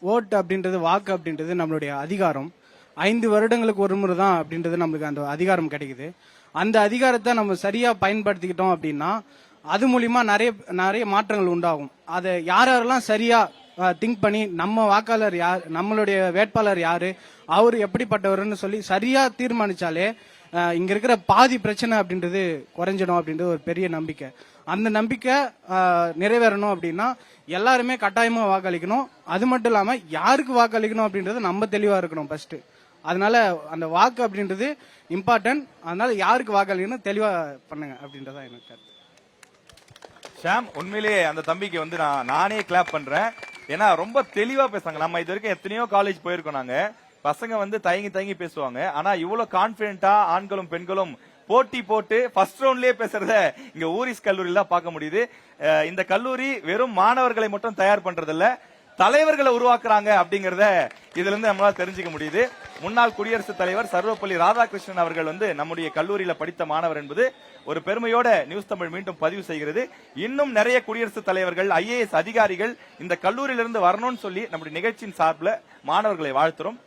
ஓட்டு அப்படின்றது, வாக்கு அப்படின்றது நம்மளுடைய அதிகாரம். 5 வருடங்களுக்கு ஒரு முறை தான் அப்படின்றது நம்மளுக்கு அந்த அதிகாரம் கிடைக்குது. அந்த அதிகாரத்தை நம்ம சரியா பயன்படுத்திக்கிட்டோம் அப்படின்னா அது மூலியமா நிறைய நிறைய மாற்றங்கள் உண்டாகும். அதை யாரெல்லாம் சரியா திங்க் பண்ணி நம்ம வாக்காளர் யார், நம்மளுடைய வேட்பாளர் யாரு, அவர் எப்படிப்பட்டவர்னு சொல்லி சரியா தீர்மானிச்சாலே இங்க இருக்கிற பாதி பிரச்சனை அப்படின்றது குறைஞ்சிடும் அப்படின்றது ஒரு பெரிய நம்பிக்கை. அந்த நம்பிக்கை நிறைவேறணும் அப்படின்னா எல்லாருமே கட்டாயமா வாக்களிக்கணும். அது மட்டும் இல்லாம யாருக்கு வாக்களிக்கணும் அப்படின்றது நம்ம தெளிவா இருக்கணும் ஃபர்ஸ்ட். அதனால அந்த வாக்கு அப்படின்றது இம்பார்ட்டன்ட். அதனால யாருக்கு வாக்களிக்கணும் தெளிவா பண்ணுங்க அப்படின்றதான் எனக்கு கருத்து. ஷாம், உண்மையிலேயே அந்த தம்பிக்கு வந்து நானே கிளாப் பண்றேன். ஏன்னா ரொம்ப தெளிவா பேசுறாங்க. நம்ம இது வரைக்கும் எத்தனையோ காலேஜ் போயிருக்கோம். நாங்க பசங்க வந்து தயங்கி பேசுவாங்க. ஆனா இவ்வளவு கான்பிடென்டா ஆண்களும் பெண்களும் போட்டி போட்டு ஃபர்ஸ்ட் ரவுண்ட்லயே பேசுறத இங்க ஊரிஸ் கல்லூரியில பார்க்க முடியுது. இந்த கல்லூரி வெறும் மாணவர்களை மட்டும் தயார் பண்றது இல்ல, தலைவர்களை உருவாக்குறாங்க அப்படிங்கறத இதுல இருந்து நம்மளால தெரிஞ்சுக்க முடியுது. முன்னாள் குடியரசுத் தலைவர் சர்வப்பள்ளி ராதாகிருஷ்ணன் அவர்கள் வந்து நம்முடைய கல்லூரியில படித்த மாணவர் என்பது ஒரு பெருமையோட நியூஸ் தமிழ் மீண்டும் பதிவு செய்கிறது. இன்னும் நிறைய குடியரசுத் தலைவர்கள், IAS அதிகாரிகள் இந்த கல்லூரியிலிருந்து வரணும்னு சொல்லி நம்முடைய நிகழ்ச்சியின் சார்பில் மாணவர்களை வாழ்த்துறோம்.